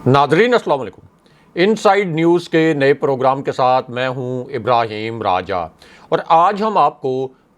Nadreen अस्सलाम वालेकुम। Inside news के नए प्रोग्राम के साथ मैं हूं इब्राहिम राजा और आज हम आपको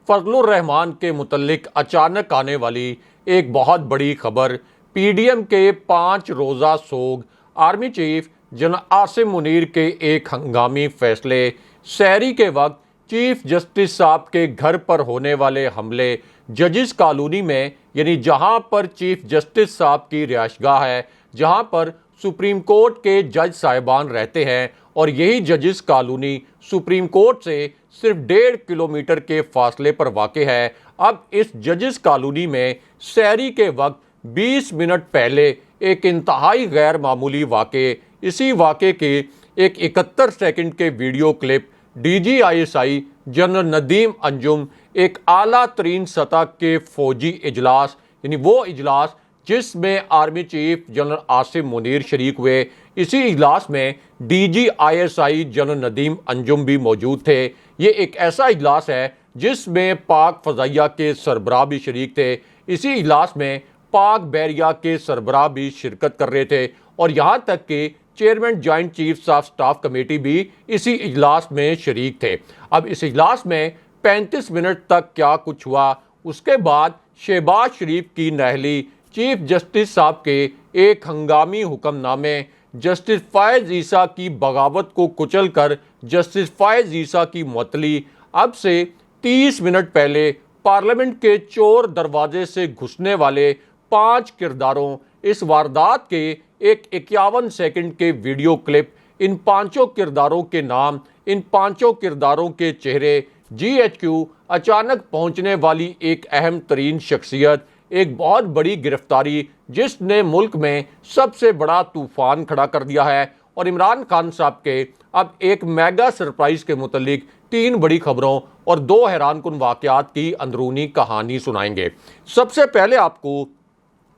फजलुर रहमान के मुतल्लिक अचानक आने वाली एक बहुत बड़ी खबर, पीडीएम के 5 रोज़ा सोग, army chief general Asim Munir के एक हंगामी फैसले, सहरी के वक्त चीफ जस्टिस साहब के घर पर होने वाले हमले, जजिस कॉलोनी में यानी जहां पर चीफ जस्टिस साहब की रिहाइशगाह है, जहां पर सुप्रीम कोर्ट के जज साहिबान रहते हैं और यही जजिस कॉलोनी सुप्रीम कोर्ट से सिर्फ 1.5 किलोमीटर के फासले पर वाक़ है। अब इस जजिस कॉलोनी में सहरी के वक्त 20 मिनट पहले एक इंतहाई गैर मामूली वाक़े, इसी वाक़े के एक 71 सेकंड के video clip DGISI general Nadeem Anjum एक आला तरीन सतह के फौजी इजलास, यानी वो इजलास जिसमें army chief general Asim Munir शरीक हुए, इसी इजलास में DGISI जनरल नदीम अंजुम भी मौजूद थे। ये एक ऐसा इजलास है जिसमें पाक फ़ज़ाइया के सरबराह भी शरीक थे। इसी इजलास में पाक बहरिया के सरबराह भी शिरकत कर रहे थे और यहाँ तक कि chairman joint chiefs of staff committee भी इसी इजलास में शरीक थे। अब इस इजलास में 35 मिनट तक क्या कुछ हुआ, उसके बाद शहबाज शरीफ की नाअहली, चीफ जस्टिस साहब के एक हंगामी हुक्मनामे, जस्टिस फ़ायज़ ईसा की बगावत को कुचल कर जस्टिस फ़ायज़ ईसा की मुअत्तली, अब से 30 मिनट पहले पार्लियामेंट के चोर दरवाजे से घुसने वाले 5 किरदारों, इस वारदात के एक 51 सेकंड के वीडियो क्लिप, इन 5 किरदारों के नाम, इन 5 किरदारों के चेहरे, GHQ अचानक पहुंचने वाली एक अहम तरीन शख्सियत, एक बहुत बड़ी गिरफ्तारी जिसने मुल्क में सबसे बड़ा तूफान खड़ा कर दिया है और इमरान खान साहब के अब एक मेगा सरप्राइज के मुतल्लिक 3 बड़ी खबरों और 2 हैरानकुन वाक़यात की अंदरूनी कहानी सुनाएंगे। सबसे पहले आपको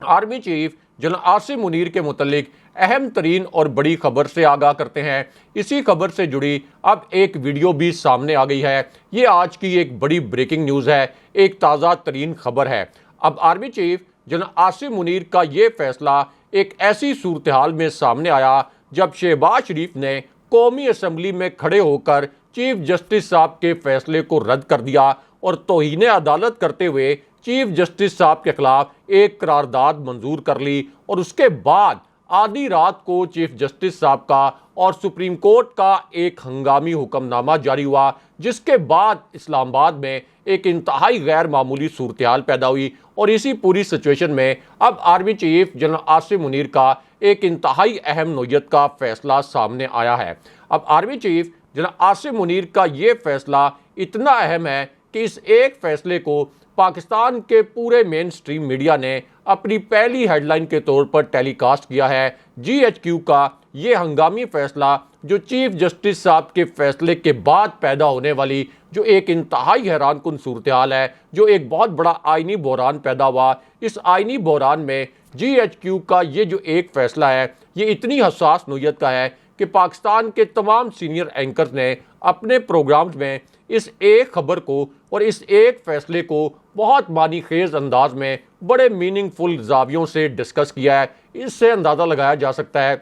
army chief general Asim Munir के मुतल्लिक अहम तरीन और बड़ी खबर से आगाह करते हैं। इसी खबर से जुड़ी अब एक वीडियो भी सामने आ गई है। ये आज की एक बड़ी ब्रेकिंग न्यूज़ है, एक ताज़ा तरीन खबर है। अब army chief general Asim Munir का ये फैसला एक ऐसी सूरत हाल में सामने आया जब शहबाज शरीफ ने कौमी असम्बली में खड़े होकर चीफ जस्टिस साहब के फैसले को रद्द कर दिया और तौहीन अदालत करते हुए चीफ जस्टिस साहब के खिलाफ एक करारदाद मंजूर कर ली और उसके बाद आधी रात को चीफ जस्टिस साहब का और सुप्रीम कोर्ट का एक हंगामी हुक्मनामा जारी हुआ, जिसके बाद इस्लामाबाद में एक इंतहाई गैर मामूली सूरत हाल पैदा हुई और इसी पूरी सिचुएशन में अब army chief general Asim Munir का एक इंतहाई अहम नोयत का फैसला सामने आया है। अब army chief general Asim Munir का ये फैसला इतना अहम है कि इस एक फैसले को पाकिस्तान के पूरे मेन स्ट्रीम मीडिया ने अपनी पहली हेडलाइन के तौर पर टेलीकास्ट किया है। GHQ का ये हंगामी फैसला जो चीफ जस्टिस साहब के फैसले के बाद पैदा होने वाली जो एक इंतहाई हैरानकुन सूरत हाल है, जो एक बहुत बड़ा आइनी बहरान पैदा हुआ, इस आइनी बहरान में GHQ का ये जो एक फैसला है ये इतनी हसास नोयत का है कि पाकिस्तान के तमाम सीनियर एंकर्स ने अपने प्रोग्राम्स में इस एक खबर को और इस एक फैसले को बहुत मानी खेज अंदाज में बड़े मीनिंगफुल जावियों से डिस्कस किया है। इससे अंदाज़ा लगाया जा सकता है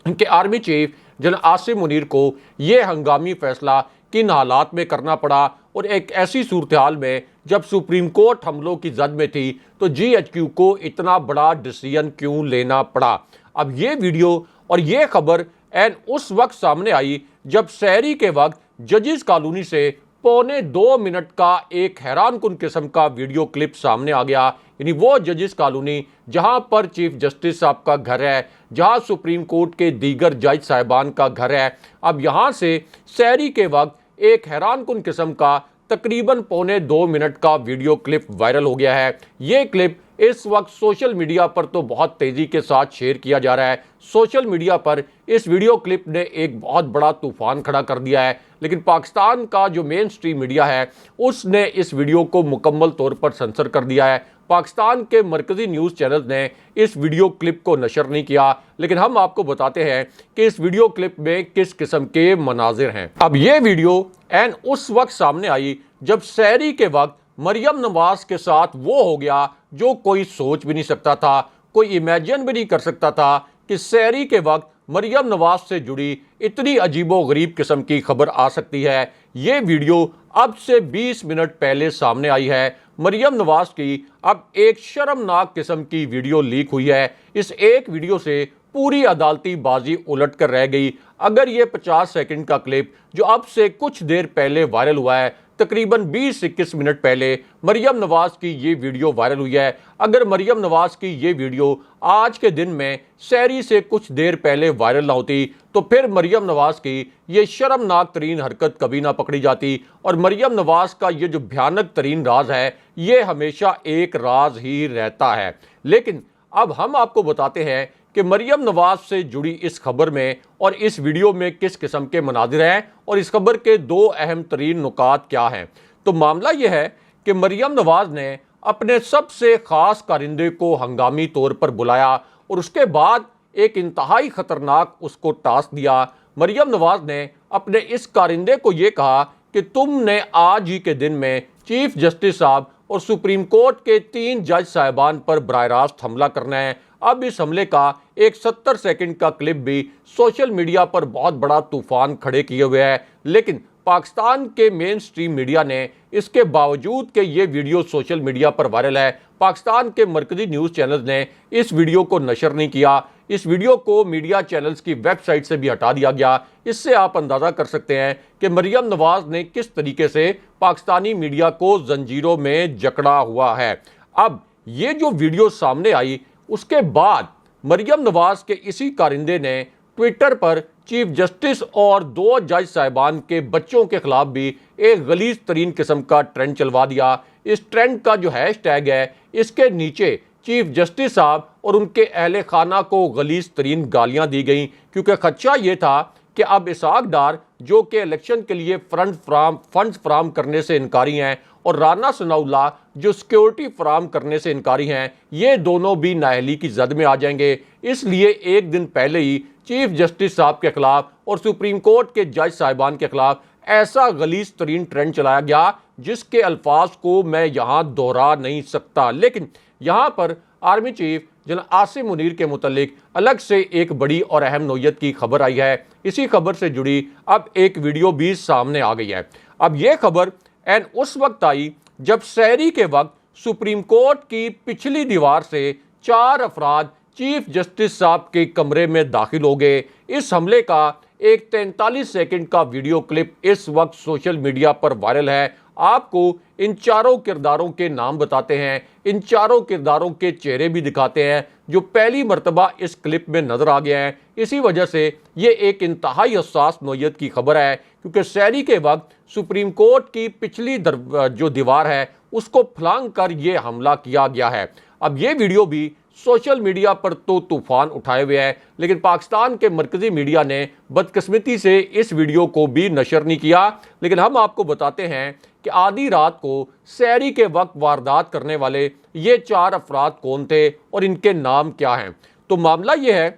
कि army chief general Asim Munir को ये हंगामी फैसला किन हालात में करना पड़ा और एक ऐसी सूरत हाल में जब सुप्रीम कोर्ट हमलों की जद में थी तो GHQ को इतना बड़ा डिसीजन क्यों लेना पड़ा। अब ये वीडियो और ये खबर एन उस वक्त सामने आई जब सहरी के वक्त जजिस कॉलोनी से 1.25 मिनट का एक हैरानकुन किस्म का वीडियो क्लिप सामने आ गया, यानी वो जजिस कॉलोनी जहां पर चीफ जस्टिस साहब का घर है, जहां सुप्रीम कोर्ट के दीगर जज साहिबान का घर है। अब यहां से सहरी के वक्त एक हैरानकुन किस्म का तकरीबन 1.25 मिनट का वीडियो क्लिप वायरल हो गया है। ये क्लिप इस वक्त सोशल मीडिया पर तो बहुत तेज़ी के साथ शेयर किया जा रहा है। सोशल मीडिया पर इस वीडियो क्लिप ने एक बहुत बड़ा तूफान खड़ा कर दिया है, लेकिन पाकिस्तान का जो मेन स्ट्रीम मीडिया है उसने इस वीडियो को मुकम्मल तौर पर सेंसर कर दिया है। पाकिस्तान के मरकज़ी न्यूज़ चैनल ने इस वीडियो क्लिप को नशर नहीं किया, लेकिन हम आपको बताते हैं कि इस वीडियो क्लिप में किस किस्म के मनाजिर हैं। अब ये वीडियो एन उस वक्त सामने आई जब सहरी के वक्त मरियम नवाज के साथ वो हो गया जो कोई सोच भी नहीं सकता था, कोई इमेजिन भी नहीं कर सकता था कि सहरी के वक्त मरियम नवाज से जुड़ी इतनी अजीबोगरीब किस्म की खबर आ सकती है। ये वीडियो अब से 20 मिनट पहले सामने आई है। मरियम नवाज की अब एक शर्मनाक किस्म की वीडियो लीक हुई है। इस एक वीडियो से पूरी अदालती बाजी उलट कर रह गई। अगर ये 50 सेकंड का क्लिप जो अब से कुछ देर पहले वायरल हुआ है, तकरीबन 20-21 मिनट पहले मरियम नवाज की ये वीडियो वायरल हुई है, अगर मरियम नवाज की ये वीडियो आज के दिन में सहरी से कुछ देर पहले वायरल ना होती तो फिर मरियम नवाज की ये शर्मनाक तरीन हरकत कभी ना पकड़ी जाती। और मरियम नवाज का ये जो भयानक तरीन राज है, ये हमेशा एक राज ही रहता है। लेकिन अब हम आपको बताते हैं कि मरियम नवाज से जुड़ी इस खबर में और इस वीडियो में किस किस्म के मनाजिर हैं और इस खबर के दो अहम तरीन नुकात क्या हैं। तो मामला यह है कि मरियम नवाज ने अपने सबसे खास कारिंदे को हंगामी तौर पर बुलाया और उसके बाद एक इंतहाई खतरनाक उसको टास्क दिया। मरियम नवाज ने अपने इस कारिंदे को यह कहा कि तुमने आज ही के दिन में चीफ जस्टिस साहब और सुप्रीम कोर्ट के 3 जज साहिबान पर बराह रास्त हमला करना है। अब इस हमले का एक 70 सेकंड का क्लिप भी सोशल मीडिया पर बहुत बड़ा तूफान खड़े किए हुए है, लेकिन पाकिस्तान के मेन स्ट्रीम मीडिया ने इसके बावजूद कि ये वीडियो सोशल मीडिया पर वायरल है, पाकिस्तान के मरकजी न्यूज़ चैनल्स ने इस वीडियो को नशर नहीं किया। इस वीडियो को मीडिया चैनल्स की वेबसाइट से भी हटा दिया गया। इससे आप अंदाज़ा कर सकते हैं कि मरियम नवाज ने किस तरीके से पाकिस्तानी मीडिया को जंजीरों में जकड़ा हुआ है। अब ये जो वीडियो सामने आई, उसके बाद मरियम नवाज के इसी कारिंदे ने ट्विटर पर चीफ जस्टिस और 2 जज साहिबान के बच्चों के खिलाफ भी एक गलीज तरीन किस्म का ट्रेंड चलवा दिया। इस ट्रेंड का जो हैशटैग है, इसके नीचे चीफ जस्टिस साहब और उनके अहले खाना को गलीज तरीन गालियां दी गई, क्योंकि खदशा ये था कि अब इसाक डार जो कि इलेक्शन के लिए फंड्स फराम करने से इनकारी हैं और राना सनाउल्लाह जो सिक्योरिटी फराम करने से इनकारी हैं, ये दोनों भी नाअहली की जद में आ जाएंगे। इसलिए एक दिन पहले ही चीफ जस्टिस साहब के खिलाफ और सुप्रीम कोर्ट के जज साहिबान के खिलाफ ऐसा गलीज तरीन ट्रेंड चलाया गया जिसके अल्फाज को मैं यहाँ दोहरा नहीं सकता। लेकिन यहाँ पर army chief general Asim Munir के मुतालिक अलग से एक बड़ी और अहम नोयत की खबर आई है। इसी खबर से जुड़ी अब एक वीडियो भी सामने आ गई है। अब यह खबर एन उस वक्त आई जब सहरी के वक्त सुप्रीम कोर्ट की पिछली दीवार से 4 अफराद चीफ जस्टिस साहब के कमरे में दाखिल हो गए। इस हमले का एक 43 सेकंड का वीडियो क्लिप इस वक्त सोशल मीडिया पर वायरल है। आपको इन चारों किरदारों के नाम बताते हैं, इन चारों किरदारों के चेहरे भी दिखाते हैं जो पहली मर्तबा इस क्लिप में नजर आ गए हैं। इसी वजह से ये एक इंतहाई हसास नोयत की खबर है, क्योंकि सहरी के वक्त सुप्रीम कोर्ट की पिछली जो दीवार है उसको फलांग कर ये हमला किया गया है। अब ये वीडियो भी सोशल मीडिया पर तो तूफान उठाए हुए है, लेकिन पाकिस्तान के मरकजी मीडिया ने बदकिस्मती से इस वीडियो को भी नशर नहीं किया। लेकिन हम आपको बताते हैं कि आधी रात को सहरी के वक्त वारदात करने वाले ये 4 अफराद कौन थे और इनके नाम क्या हैं। तो मामला ये है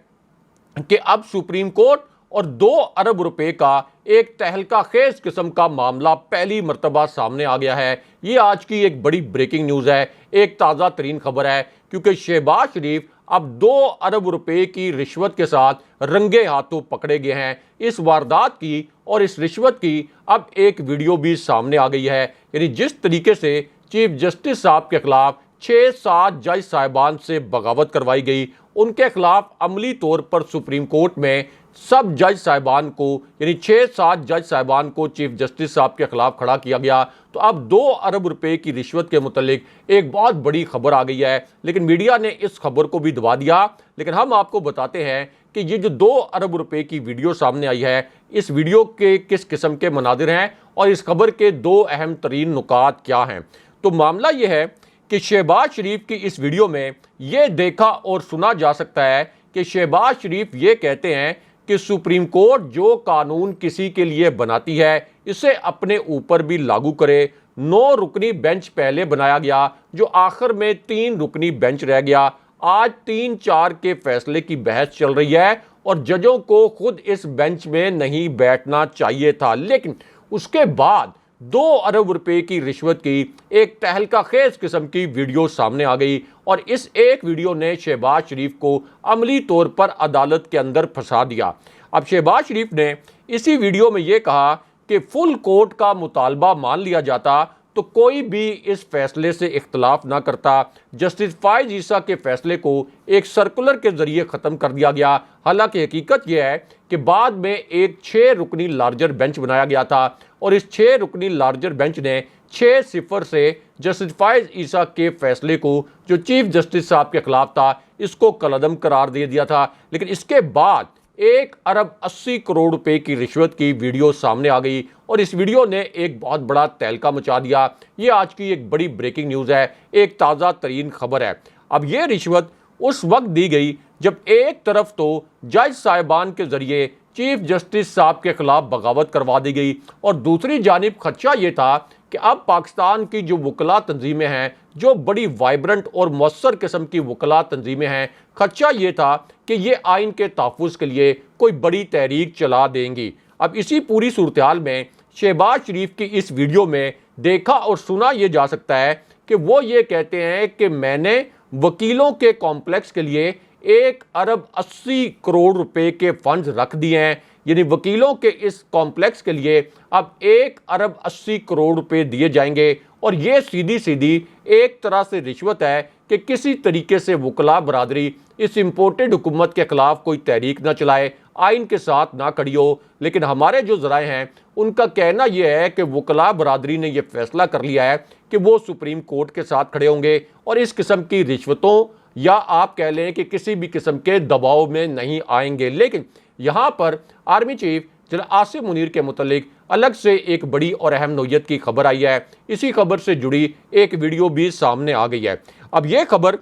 कि अब सुप्रीम कोर्ट और 2 अरब रुपए का एक तहलका खेज किस्म का मामला पहली मर्तबा सामने आ गया है। ये आज की एक बड़ी ब्रेकिंग न्यूज़ है, एक ताज़ा तरीन खबर है, क्योंकि शहबाज शरीफ अब 2 अरब रुपए की रिश्वत के साथ रंगे हाथों पकड़े गए हैं। इस वारदात की और इस रिश्वत की अब एक वीडियो भी सामने आ गई है। यानी जिस तरीके से चीफ जस्टिस साहब के खिलाफ 6-7 जज साहिबान से बगावत करवाई गई, उनके खिलाफ अमली तौर पर सुप्रीम कोर्ट में सब जज साहिबान को यानी 6-7 जज साहिबान को चीफ जस्टिस साहब के खिलाफ खड़ा किया गया। तो अब 2 अरब रुपए की रिश्वत के मुतालिक एक बहुत बड़ी खबर आ गई है, लेकिन मीडिया ने इस खबर को भी दबा दिया। लेकिन हम आपको बताते हैं कि ये जो 2 अरब रुपए की वीडियो सामने आई है, इस वीडियो के किस किस्म के मनाजिर हैं और इस खबर के 2 अहम तरीन नुकात क्या हैं। तो मामला ये है कि शहबाज शरीफ की इस वीडियो में यह देखा और सुना जा सकता है कि शहबाज शरीफ ये कहते हैं कि सुप्रीम कोर्ट जो कानून किसी के लिए बनाती है इसे अपने ऊपर भी लागू करे। 9 रुकनी बेंच पहले बनाया गया जो आखिर में 3 रुकनी बेंच रह गया। आज 3-4 के फैसले की बहस चल रही है और जजों को खुद इस बेंच में नहीं बैठना चाहिए था, लेकिन उसके बाद 2 अरब रुपए की रिश्वत की एक तहलका खेज किस्म की वीडियो सामने आ गई और इस एक वीडियो ने शहबाज शरीफ को अमली तौर पर अदालत के अंदर फंसा दिया। अब शहबाज शरीफ ने इसी वीडियो में यह कहा कि फुल कोर्ट का मुतालबा मान लिया जाता तो कोई भी इस फैसले से इख्तलाफ ना करता। जस्टिस फायज ईसा के फैसले को एक सर्कुलर के जरिए ख़त्म कर दिया गया। हालांकि हकीकत यह है कि बाद में एक 6 रुकनी लार्जर बेंच बनाया गया था और इस 6 रुकनी लार्जर बेंच ने 6-0 से जस्टिस फायज ईसा के फैसले को, जो चीफ जस्टिस साहब के खिलाफ था, इसको कलअदम करार दे दिया था। लेकिन इसके बाद 1 अरब 80 करोड़ रुपए की रिश्वत की वीडियो सामने आ गई और इस वीडियो ने एक बहुत बड़ा तहलका मचा दिया। ये आज की एक बड़ी ब्रेकिंग न्यूज़ है, एक ताज़ा तरीन खबर है। अब ये रिश्वत उस वक्त दी गई जब एक तरफ तो जज साहिबान के जरिए चीफ जस्टिस साहब के खिलाफ बगावत करवा दी गई और दूसरी जानिब खदशा ये था कि अब पाकिस्तान की जो वकला तंजीमें हैं, जो बड़ी वाइब्रेंट और मौसर किस्म की वकला तंजीमें हैं, खदशा ये था कि ये आइन के तहफ़्फ़ुज़ के लिए कोई बड़ी तहरीक चला देंगी। अब इसी पूरी सूरत हाल में शहबाज शरीफ की इस वीडियो में देखा और सुना ये जा सकता है कि वो ये कहते हैं कि मैंने वकीलों के कॉम्प्लेक्स के लिए 1 अरब 80 करोड़ रुपए के फंड्स रख दिए हैं। यानी वकीलों के इस कॉम्प्लेक्स के लिए अब 1 अरब 80 करोड़ रुपए दिए जाएंगे और ये सीधी सीधी एक तरह से रिश्वत है कि किसी तरीके से वकला बरादरी इस इम्पोर्टेड हुकूमत के खिलाफ कोई तहरीक ना चलाए, आइन के साथ ना खड़ी हो। लेकिन हमारे जो ज़राए हैं उनका कहना यह है कि वकला बरादरी ने यह फैसला कर लिया है कि वो सुप्रीम कोर्ट के साथ खड़े होंगे और इस किस्म की रिश्वतों या आप कह लें कि किसी भी किस्म के दबाव में नहीं आएंगे। लेकिन यहाँ पर army chief general Asim Munir के मुतालिक अलग से एक बड़ी और अहम नोयत की खबर आई है। इसी खबर से जुड़ी एक वीडियो भी सामने आ गई है। अब यह खबर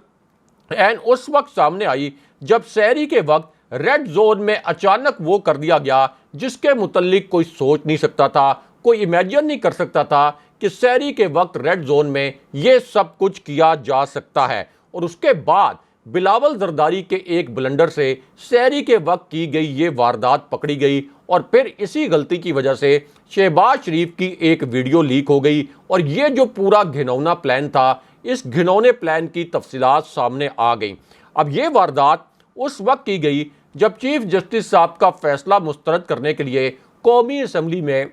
उस वक्त सामने आई जब सहरी के वक्त रेड जोन में अचानक वो कर दिया गया जिसके मुतालिक कोई सोच नहीं सकता था, कोई इमेजिन नहीं कर सकता था कि सहरी के वक्त रेड जोन में ये सब कुछ किया जा सकता है। और उसके बाद बिलावल जरदारी के एक ब्लंडर से सहरी के वक्त की गई ये वारदात पकड़ी गई और फिर इसी गलती की वजह से शहबाज शरीफ की एक वीडियो लीक हो गई और ये जो पूरा घिनौना प्लान था, इस घिनौने प्लान की तफसीलात सामने आ गई। अब ये वारदात उस वक्त की गई जब चीफ जस्टिस साहब का फैसला मुस्तरद करने के लिए कौमी असम्बली में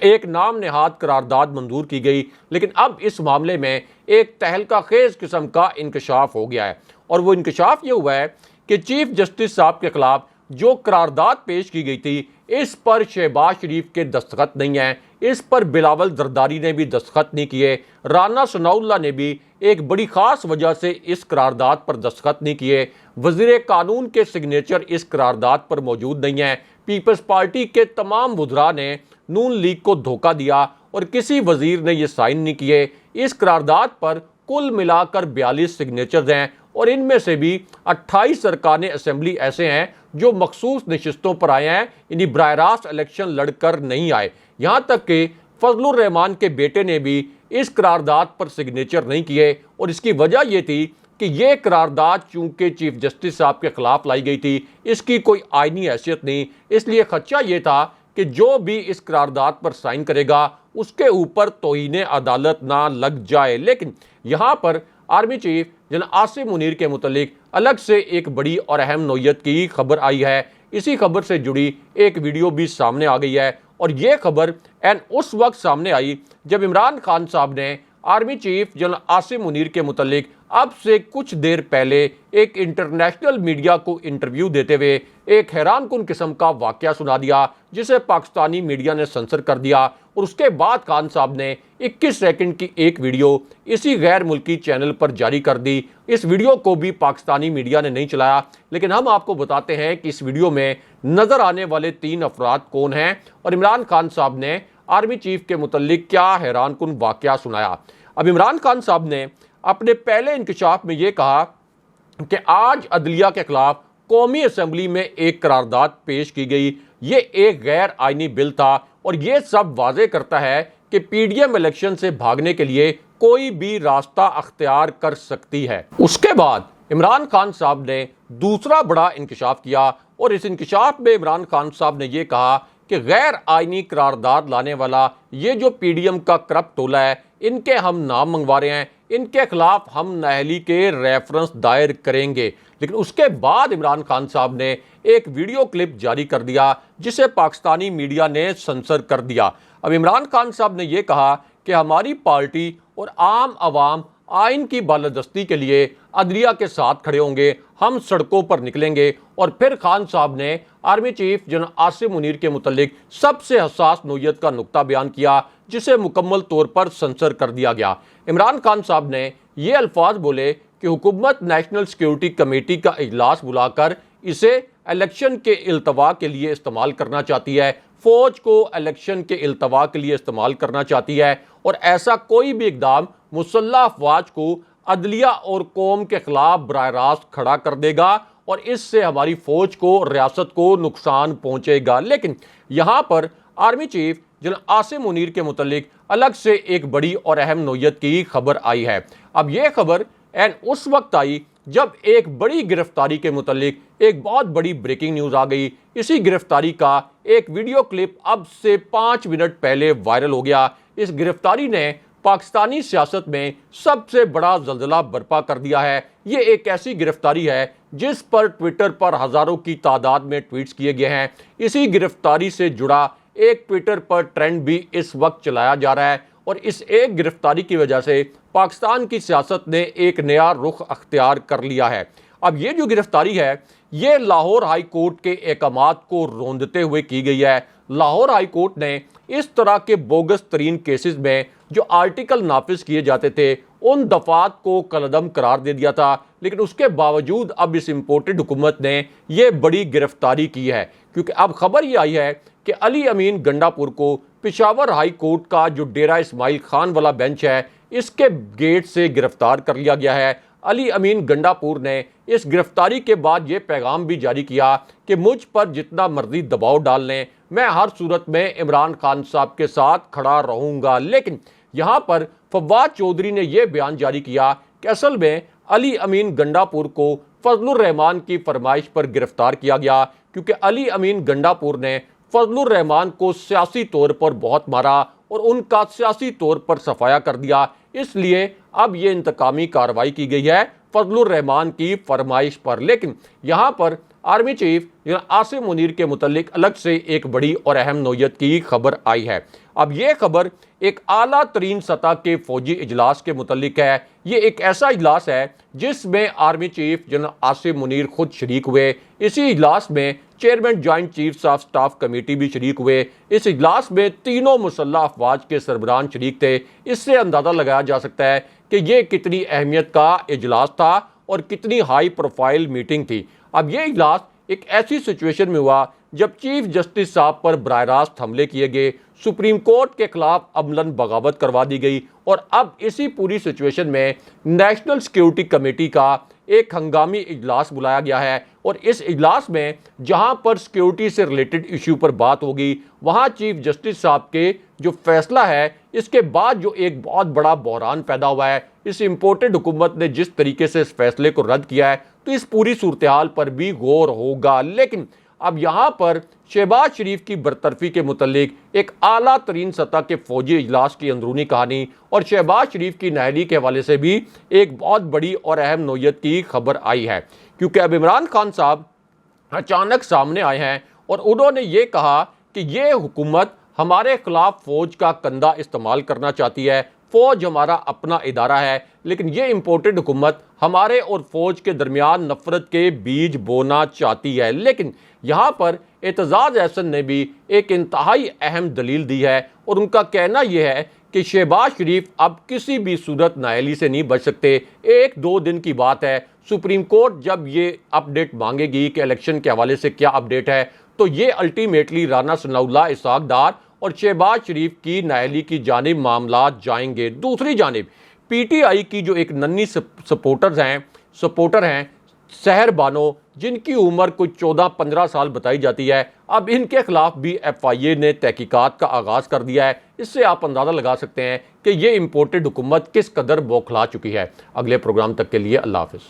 एक नाम नेहाद करारदाद मंजूर की गई। लेकिन अब इस मामले में एक तहलका खेज किस्म का इंकशाफ हो गया है और वो इंकशाफ ये हुआ है कि चीफ जस्टिस साहब के खिलाफ जो करारदाद पेश की गई थी, इस पर शहबाज शरीफ के दस्तखत नहीं हैं, इस पर बिलावल जरदारी ने भी दस्तखत नहीं किए, राना सनाउल्लाह ने भी एक बड़ी ख़ास वजह से इस करारदाद पर दस्तखत नहीं किए, वज़ीर कानून के सिग्नेचर इस करारदाद पर मौजूद नहीं हैं, पीपल्स पार्टी के तमाम वुज़रा ने नून लीग को धोखा दिया और किसी वज़ीर ने ये साइन नहीं किए। इस करारदाद पर कुल मिलाकर 42 सिग्नेचर्स हैं और इनमें से भी 28 अरकान असम्बली ऐसे हैं जो मखसूस नशिस्तों पर आए हैं, यानी बराह रास्त इलेक्शन लड़कर नहीं आए। यहाँ तक कि फजलुर रहमान के बेटे ने भी इस करारदाद पर सिग्नेचर नहीं किए और इसकी वजह ये थी कि ये करारदाद चूंकि चीफ जस्टिस साहब के खिलाफ लाई गई थी, इसकी कोई आइनी हैसियत नहीं, इसलिए खदशा ये था कि जो भी इस करारदाद पर साइन करेगा उसके ऊपर तौहीन अदालत ना लग जाए। लेकिन यहाँ पर army chief general Asim Munir के मुतालिक अलग से एक बड़ी और अहम नोयत की खबर आई है। इसी खबर से जुड़ी एक वीडियो भी सामने आ गई है और ये खबर उस वक्त सामने आई जब इमरान खान साहब ने army chief general Asim Munir के मुतालिक अब से कुछ देर पहले एक इंटरनेशनल मीडिया को इंटरव्यू देते हुए एक हैरानकुन किस्म का वाकया सुना दिया जिसे पाकिस्तानी मीडिया ने सेंसर कर दिया और उसके बाद खान साहब ने 21 सेकंड की एक वीडियो इसी गैर मुल्की चैनल पर जारी कर दी। इस वीडियो को भी पाकिस्तानी मीडिया ने नहीं चलाया, लेकिन हम आपको बताते हैं कि इस वीडियो में नजर आने वाले 3 अफराद कौन हैं और इमरान खान साहब ने आर्मी चीफ के मुतालिक क्या हैरानकुन वाकया सुनाया। अब इमरान खान साहब ने अपने पहले इंकशाफ में ये कहा कि आज अदलिया के खिलाफ कौमी असम्बली में एक करारदाद पेश की गई, ये एक गैर आइनी बिल था और ये सब वाजे करता है कि पीडीएम इलेक्शन से भागने के लिए कोई भी रास्ता अख्तियार कर सकती है। उसके बाद इमरान खान साहब ने दूसरा बड़ा इंकशाफ किया और इस इंकशाफ में इमरान खान साहब ने यह कहा कि गैर आईनी करारदाद लाने वाला ये जो पीडीएम का करप्ट टोला है, इनके हम नाम मंगवा रहे हैं, इनके खिलाफ हम नाअहली के रेफरेंस दायर करेंगे। लेकिन उसके बाद इमरान खान साहब ने एक वीडियो क्लिप जारी कर दिया जिसे पाकिस्तानी मीडिया ने सेंसर कर दिया। अब इमरान खान साहब ने यह कहा कि हमारी पार्टी और आम आवाम आइन की बालादस्ती के लिए अदलिया के साथ खड़े होंगे, हम सड़कों पर निकलेंगे। और फिर खान साहब ने army chief general Asim Munir के मुतल्लिक सबसे हसास नोयत का नुक्ता बयान किया जिसे मुकम्मल तौर पर सेंसर कर दिया गया। इमरान खान साहब ने ये अल्फाज बोले कि हुकूमत नेशनल सिक्योरिटी कमेटी का इजलास बुलाकर इसे इलेक्शन के इल्तवा के लिए इस्तेमाल करना चाहती है, फौज को इलेक्शन के इल्तवा के लिए इस्तेमाल करना चाहती है। और ऐसा कोई भी इकदाम मुसल्लह अफवाज को अदलिया और कौम के खिलाफ बराह रास्त खड़ा कर देगा और इससे हमारी फौज को, रियासत को नुकसान पहुंचेगा। लेकिन यहां पर army chief general Asim Munir के मुतल्लिक अलग से एक बड़ी और अहम नोयत की खबर आई है। अब यह खबर एंड उस वक्त आई जब एक बड़ी गिरफ्तारी के मुतल्लिक एक बहुत बड़ी ब्रेकिंग न्यूज़ आ गई। इसी गिरफ्तारी का एक वीडियो क्लिप अब से 5 मिनट पहले वायरल हो गया। इस गिरफ्तारी ने पाकिस्तानी सियासत में सबसे बड़ा जल्जला बर्पा कर दिया है। ये एक ऐसी गिरफ्तारी है जिस पर ट्विटर पर हज़ारों की तादाद में ट्वीट्स किए गए हैं। इसी गिरफ्तारी से जुड़ा एक ट्विटर पर ट्रेंड भी इस वक्त चलाया जा रहा है और इस एक गिरफ्तारी की वजह से पाकिस्तान की सियासत ने एक नया रुख अख्तियार कर लिया है। अब ये जो गिरफ्तारी है ये लाहौर हाई कोर्ट के अहकामात को रोंदते हुए की गई है। लाहौर हाई कोर्ट ने इस तरह के बोगस तरीन केसेस में जो आर्टिकल नाफिज किए जाते थे उन दफात को कलअदम करार दे दिया था। लेकिन उसके बावजूद अब इस इम्पोर्टेड हुकूमत ने यह बड़ी गिरफ्तारी की है, क्योंकि अब खबर ये आई है कि अली अमीन गंडापुर को पेशावर हाई कोर्ट का जो डेरा इस्माइल खान वाला बेंच है इसके गेट से गिरफ्तार कर लिया गया है। अली अमीन गंडापुर ने इस गिरफ्तारी के बाद ये पैगाम भी जारी किया कि मुझ पर जितना मर्जी दबाव डाल लें, मैं हर सूरत में इमरान खान साहब के साथ खड़ा रहूंगा। लेकिन यहाँ पर फवाद चौधरी ने यह बयान जारी किया कि असल में अली अमीन गंडापुर को फजलुर रहमान की फरमाइश पर गिरफ्तार किया गया, क्योंकि अली अमीन गंडापुर ने फजलुर रहमान को सियासी तौर पर बहुत मारा और उनका सियासी तौर पर सफाया कर दिया। इसलिए अब ये इंतकामी कार्रवाई की गई है फजलुर रहमान की फरमाइश पर। लेकिन यहाँ पर आर्मी चीफ आसिम मुनीर के मुतल्लिक अलग से एक बड़ी और अहम नोयत की खबर आई है। अब ये खबर एक आला तरीन सतह के फौजी इजलास के मुतल्लिक है। ये एक ऐसा इजलास है जिसमें army chief general Asim Munir खुद शरीक हुए। इसी इजलास में chairman joint chiefs of staff committee भी शरीक हुए। इस इजलास में तीनों मुसल्लह अफवाज के सरबराहान शरीक थे। इससे अंदाज़ा लगाया जा सकता है कि ये कितनी अहमियत का इजलास था और कितनी हाई प्रोफाइल मीटिंग थी। अब ये इजलास एक ऐसी सिचुएशन में हुआ जब चीफ जस्टिस साहब पर बराह रास्त हमले किए गए, सुप्रीम कोर्ट के खिलाफ अमलन बगावत करवा दी गई और अब इसी पूरी सिचुएशन में नेशनल सिक्योरिटी कमेटी का एक हंगामी इजलास बुलाया गया है। और इस इजलास में जहां पर सिक्योरिटी से रिलेटेड इशू पर बात होगी, वहां चीफ जस्टिस साहब के जो फैसला है इसके बाद जो एक बहुत बड़ा बहरान पैदा हुआ है, इस इम्पोर्टेड हुकूमत ने जिस तरीके से इस फैसले को रद्द किया है, तो इस पूरी सूरत हाल पर भी गौर होगा। लेकिन अब यहाँ पर शहबाज शरीफ की बरतरफी के मुतल्लिक एक आला तरीन सतह के फौजी इजलास की अंदरूनी कहानी और शहबाज शरीफ की नाअहली के हवाले से भी एक बहुत बड़ी और अहम नोयत की खबर आई है। क्योंकि अब इमरान खान साहब अचानक सामने आए हैं और उन्होंने ये कहा कि ये हुकूमत हमारे खिलाफ फौज का कंधा इस्तेमाल करना चाहती है, फौज हमारा अपना इदारा है, लेकिन ये इम्पोर्टेड हुकूमत हमारे और फौज के दरमियान नफरत के बीज बोना चाहती है। लेकिन यहाँ पर एतजाज़ अहसन ने भी एक इंतहाई अहम दलील दी है और उनका कहना यह है कि शहबाज शरीफ अब किसी भी सूरत नाअहली से नहीं बच सकते। 1-2 दिन की बात है, सुप्रीम कोर्ट जब ये अपडेट मांगेगी कि इलेक्शन के हवाले से क्या अपडेट है, तो ये अल्टीमेटली राना सनाउल्लाह इसहाक डार और शहबाज शरीफ की नाअहली की जानिब मामला जाएंगे। दूसरी जानिब पीटीआई की जो एक नन्ही सपोर्टर हैं सहर बानो, जिनकी उम्र कुछ 14-15 साल बताई जाती है, अब इनके खिलाफ भी FIA ने तहकीकात का आगाज़ कर दिया है। इससे आप अंदाज़ा लगा सकते हैं कि ये इम्पोर्टेड हुकूमत किस कदर बौखला चुकी है। अगले प्रोग्राम तक के लिए अल्लाह हाफ़िज़।